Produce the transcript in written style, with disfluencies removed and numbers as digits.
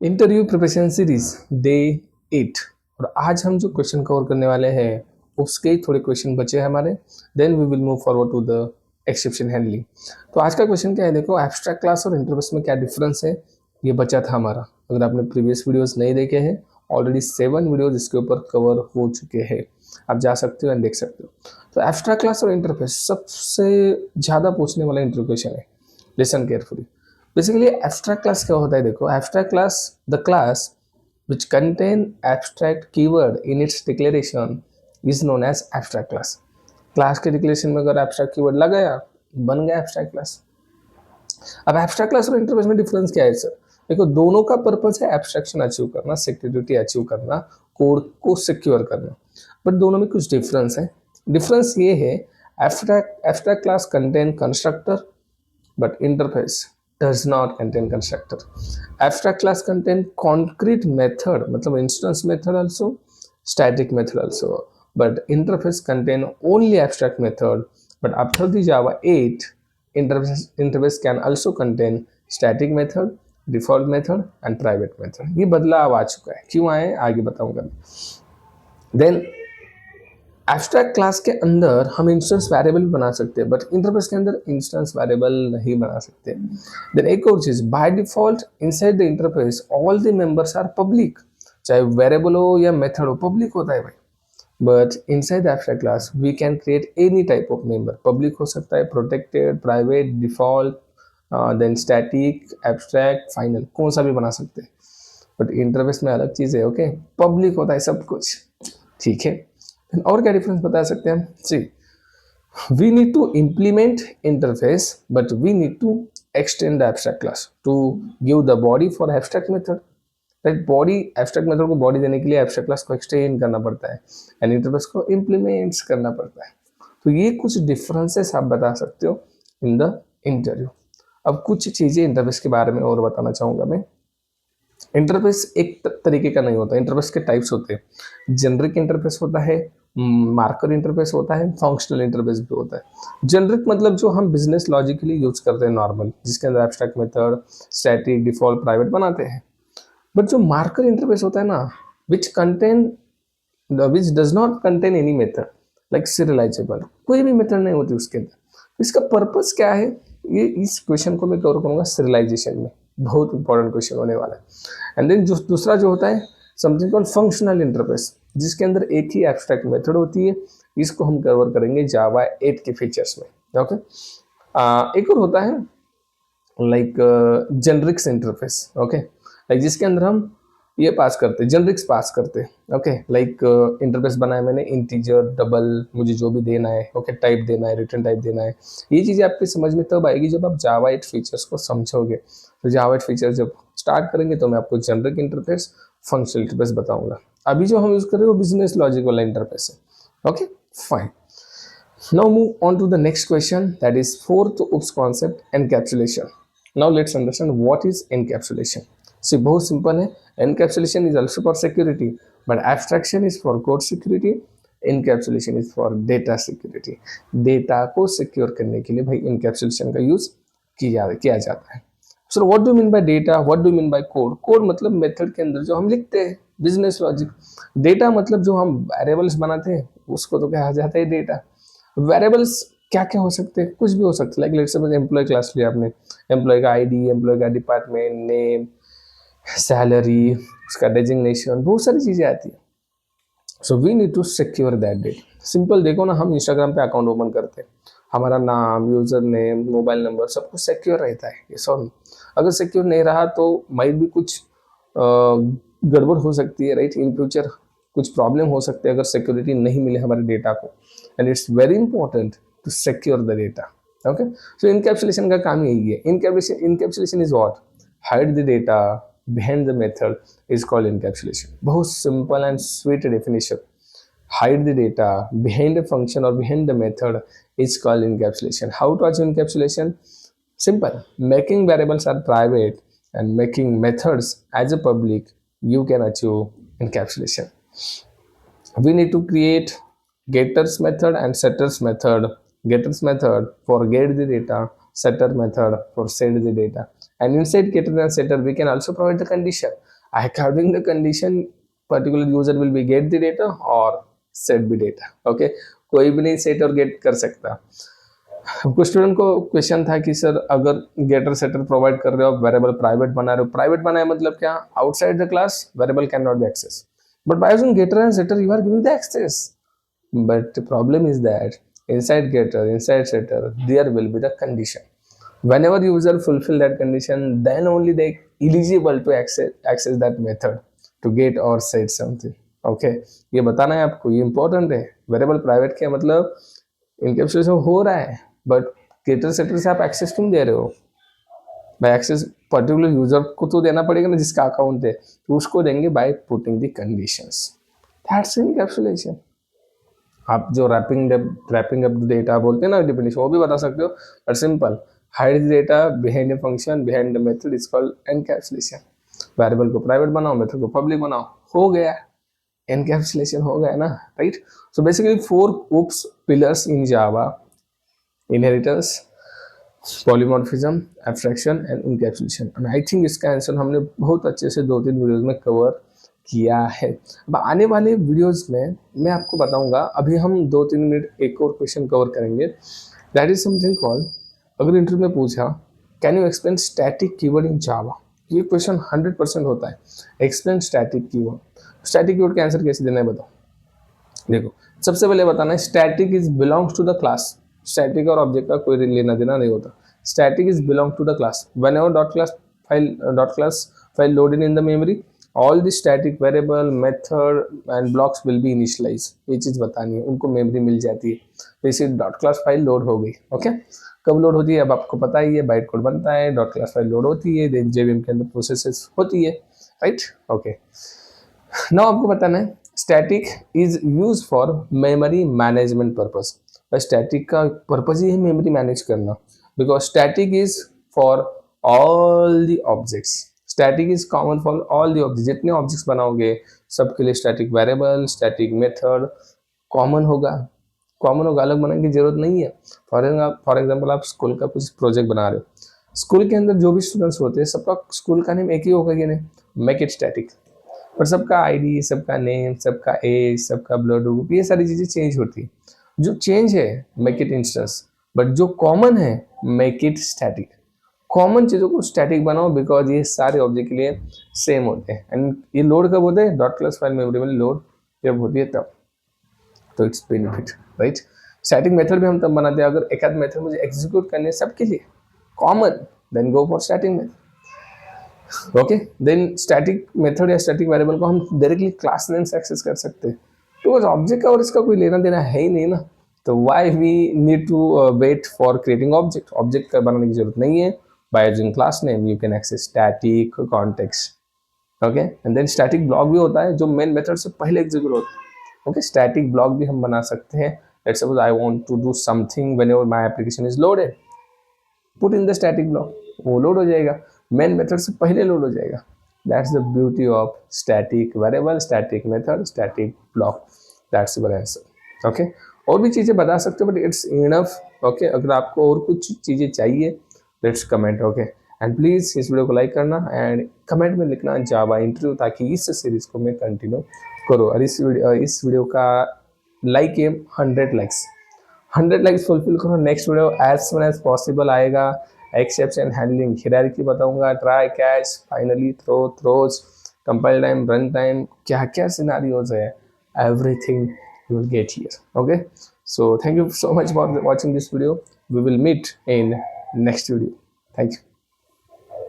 Interview preparation series day 8। और आज हम जो क्वेश्चन कवर करने वाले हैं उसके ही थोड़े क्वेश्चन बचे हैं हमारे। Then we will move forward to the exception handling. तो आज का क्वेश्चन क्या है, देखो एब्स्ट्रैक्ट क्लास और इंटरव्यूस में क्या डिफरेंस है, ये बचा था हमारा। अगर आपने प्रीवियस वीडियोस नहीं देखे हैं, ऑलरेडी 7 वीडियोज इसके ऊपर कवर हो चुके हैं, आप जा सकते हो एंड देख सकते हो। तो एब्स्ट्रैक्ट क्लास और इंटरफेस सबसे ज़्यादा पूछने वाला इंटरव्यू क्वेश्चन है। Listen carefully. Basically abstract class क्या होता है, देखो abstract class the class which contain abstract keyword in its declaration is known as abstract class। Class के डिक्लेरेशन में अगर एब्स्ट्रैक्ट कीवर्ड लगाया, बन गया एब्स्ट्रैक्ट क्लास। अब एब्स्ट्रैक्ट क्लास और इंटरफेस में डिफरेंस क्या है सर? देखो दोनों का पर्पस है एब्स्ट्रैक्शन अचीव करना, सिक्योरिटी अचीव करना, कोड को सिक्योर करना, बट दोनों में कुछ डिफरेंस है। डिफरेंस ये है, abstract class contain constructor but interface does not contain constructor। Abstract class contain concrete method, मतलब instance method also, static method also, but interface contain only abstract method। But after the Java 8, interface can also contain static method, default method and private method। ये बदलाव आ चुका है, क्यों आए आगे बताऊंगा। Then abstract class के अंदर हम इंस्टेंस वेरिएबल बना सकते हैं, बट इंटरफेस के अंदर इंस्टेंस वेरिएबल नहीं बना सकते। देन एक और चीज, by default inside the interface all the members are public. चाहे वेरिएबल हो या मेथड हो, पब्लिक होता है भाई। But inside the abstract class we can create any type of member. Public हो सकता है, protected, private, default, then static, abstract, final, कौन सा भी बना सकते हैं। बट इंटरफेस में अलग चीज है, ओके, पब्लिक होता है सब कुछ, ठीक है। और क्या डिफरेंस बता सकते हैं हम? C, we need to implement interface but we need to extend the abstract class to give the body for abstract method. Right, body abstract method को बॉडी देने के लिए एब्स्ट्रैक्ट क्लास को एक्सटेंड करना पड़ता है एंड इंटरफेस को implement करना पड़ता है। तो ये कुछ डिफरेंसेस आप बता सकते हो इन द इंटरव्यू। अब कुछ चीजें इंटरफेस के बारे में और बताना चाहूंगा मैं। इंटरफेस एक तरीके का नहीं होता, इंटरफेस के टाइप्स होते हैं। जेनरिक इंटरफेस होता है, मार्कर इंटरफेस होता है, फंक्शनल इंटरफेस भी होता है। जेनरिक मतलब जो हम बिजनेस लॉजिकली यूज करते हैं नॉर्मल, जिसके अंदर abstract method, static, default, private बनाते हैं। बट जो मार्कर इंटरफेस होता है ना, which contain which does not contain any method like serialisable, कोई भी मेथड नहीं होती उसके अंदर। इसका पर्पस क्या है, ये इस क्वेश्चन को मैं कवर करूंगा सीरियलाइजेशन में, बहुत इंपॉर्टेंट क्वेश्चन होने वाला है। एंड देन जो दूसरा जो होता है समथिंग कॉल्ड फंक्शनल इंटरफेस, जिसके अंदर एक ही एब्स्ट्रैक्ट मेथड होती है। इसको हम कवर करेंगे जावा 8 के फीचर्स में, ओके। एक और होता है like generics interface, okay, like जिसके अंदर हम ये पास करते, जेनरिक्स पास करते, ओके। लाइक इंटरफेस बनाया मैंने, इंटीजर, डबल, मुझे जो भी देना है, ओके, टाइप देना है, रिटर्न टाइप देना है। ये चीज़ें आपकी समझ में तब आएगी जब आप जावा 8 फीचर्स को समझोगे। तो जावा 8 फीचर्स जब स्टार्ट करेंगे तो मैं आपको जेनरिक इंटरफेस, फंक्शनल इंटरफेस बताऊंगा। अभी जो हम यूज कर रहे हैं वो बिजनेस लॉजिक वाला इंटरफेस है, okay, fine. Now move on to the next question, that is fourth OOPS concept, encapsulation। Now let's understand what is encapsulation। See, बहुत simple है। Encapsulation is also for security, but abstraction is for code security, encapsulation is for data security। Data को secure करने के लिए भाई encapsulation का use किया जाता है। Sir what do mean by data, what do mean by code? Code मतलब मेथड के अंदर जो हम लिखते हैं, बिजनेस लॉजिक। डेटा मतलब जो हम वेरिएबल्स बनाते हैं, उसको तो कहा जाता है डेटा। वेरिएबल्स क्या क्या हो सकते हैं? कुछ भी हो सकता है। Like let's suppose employee class लिया आपने, एम्प्लॉय का आईडी, एम्प्लॉय का डिपार्टमेंट नेम, सैलरी, उसका डेजिग्नेशन, बहुत सारी चीजें आती है। So we need to secure that data. Simple देखो ना, हम इंस्टाग्राम पे अकाउंट ओपन करते हैं, हमारा नाम, यूजर नेम, मोबाइल नंबर सब कुछ सिक्योर रहता है, ये सब। अगर सिक्योर नहीं रहा तो माइट भी कुछ गड़बड़ हो सकती है, राइट। इन फ्यूचर कुछ प्रॉब्लम हो सकते हैं अगर सिक्योरिटी नहीं मिले हमारे डेटा को। And it's very important to secure the data, okay. So encapsulation का काम यही है। Encapsulation is what, hide the data behind the method is called encapsulation। बहुत simple and sweet definition। hide the data behind a function or behind the method is called encapsulation। how to achieve encapsulation? Simple, making variables are private and making methods as a public, you can achieve encapsulation। we need to create getters method and setters method। getters method for get the data, setter method for set the data। and inside getter and setter we can also provide the condition. According the condition, particular user will be get the data or set the data. Okay, कोई भी नहीं set और gate कर सकता. कुछ student को question था कि सर अगर गेटर सेटर प्रोवाइड कर रहे हो, वेरिएबल प्राइवेट बना रहे हो, प्राइवेट बनाए मतलब क्या, outside the class variable can not be access, but by using getter and setter you are giving the access. But the problem is that inside getter, inside setter, there will be the condition. Whenever user fulfill that condition, then only they eligible to access that method to get or set something. Okay, ये बताना है आपको, ये important है. Variable private क्या मतलब, encapsulation हो रहा है बट गेटर सेटर से आप एक्सेस क्यों दे रहे हो. बाय एक्सेस पर्टिकुलर यूजर को तो देना पड़ेगा ना जिसका अकाउंट है, तो उसको देंगे by putting the conditions. That's encapsulation. आप जो रैपिंग अप द डेटा बोलते हैं ना डिफिनेशन, वो भी बता सकते हो, but simple hide the data behind the function behind the method is called encapsulation. Variable को प्राइवेट बनाओ, मेथड को पब्लिक बनाओ, हो गया एनकैप्सुलेशन, हो गया ना, right. So basically 4 OOPS pillars in Java: inheritance, polymorphism, abstraction and encapsulation. And I think इसका आंसर हमने बहुत अच्छे से 2-3 वीडियोज में कवर किया है. अब आने वाले वीडियोस में मैं आपको बताऊंगा, अभी हम 2-3 मिनट एक और क्वेश्चन कवर करेंगे. दैट इज समथिंग कॉल्ड, अगर इंटरव्यू में पूछा can you explain static keyword in Java, ये क्वेश्चन 100% होता है. Explain static keyword. Static keyword का आंसर कैसे देना है बताओ. देखो, सबसे पहले बताना है static is belongs to the class. Static और ऑब्जेक्ट का कोई लेना देना नहीं होता. Static is belong to the class. Whenever dot class file loaded in the memory, all the static variable method and blocks will be initialized. ये चीज बतानी है, उनको मेमोरी मिल जाती है. तो इसी डॉट क्लास फाइल लोड हो गई. ओके, कब लोड होती है अब आपको पता ही है, बाइट कोड बनता है, डॉट क्लास फाइल लोड होती है, देन जेवीएम के अंदर प्रोसेसेस होती है, राइट. ओके, नाउ आपको बताना है static is use for memory management purpose. Static का पर्पज ही है मेमोरी मैनेज करना, because static is for all the objects. Static is common for all the object. जितने ऑब्जेक्ट्स बनाओगे सबके लिए static variable, static method common होगा. अलग बनाने की जरूरत नहीं है. फॉर एग्जांपल आप स्कूल का कुछ प्रोजेक्ट बना रहे हो, स्कूल के अंदर जो भी स्टूडेंट्स होते हैं सबका स्कूल का नेम एक ही होगा कि नहीं, मेक इट स्टैटिक. पर सबका आईडी, सबका नेम, सबका एज, सबका ब्लड ग्रुप, ये सारी चीजें चेंज होती है. जो चेंज है मेक इट इंस्टेंस, बट जो कॉमन है मेक इट स्टैटिक. कॉमन चीज़ों को स्टैटिक बनाओ बिकॉज ये सारे ऑब्जेक्ट के लिए सेम होते हैं. एंड ये लोड कब होते हैं, डॉट क्लास फाइल मेमोरी में लोड जब होती है तब. तो it's benefit, right. Static method भी हम तब बनाते हैं अगर एक आध मेथड मुझे एग्जीक्यूट करने सबके लिए common, then go for static method. Okay, then static method या स्टैटिक वेरिएबल को हम डायरेक्टली क्लास नेम से एक्सेस कर सकते हैं, बिकॉज ऑब्जेक्ट का और इसका कोई लेना देना है ही नहीं ना. तो why we need to wait for creating object. Object का बनाने की जरूरत नहीं है. By using class name you can access static context. Okay, and then static block भी होता है जो मेन मेथड से पहले एग्जीक्यूट होता है. ओके, स्टैटिक ब्लॉक भी हम बना सकते हैं. Let's suppose I want to do something whenever my application is loaded, put in the static block, वो लोड हो जाएगा, मेन मेथड से पहले लोड हो जाएगा. That's the beauty of static variable, static method, static block. That's your answer. Okay, और भी चीज़ें बता सकते हो बट इट्स इनफ. ओके, अगर आपको और कुछ चीज़ें चाहिए let's comment. Okay, and please इस वीडियो को लाइक करना एंड कमेंट में लिखना जावा इंटरव्यू, ताकि इस सीरीज को मैं कंटिन्यू करूँ. और इस वीडियो का लाइक है 100 लाइक्स. 100 लाइक्स फुलफिल करो. Next video as soon as possible आएगा. एक्सेप्शन हैंडलिंग, हायरार्की बताऊंगा, try, catch, finally, throws, compile time, run time, क्या क्या सिनारियोज है, everything you will get here. Okay, so thank you so much for watching this video. We will meet in next video. Thank you.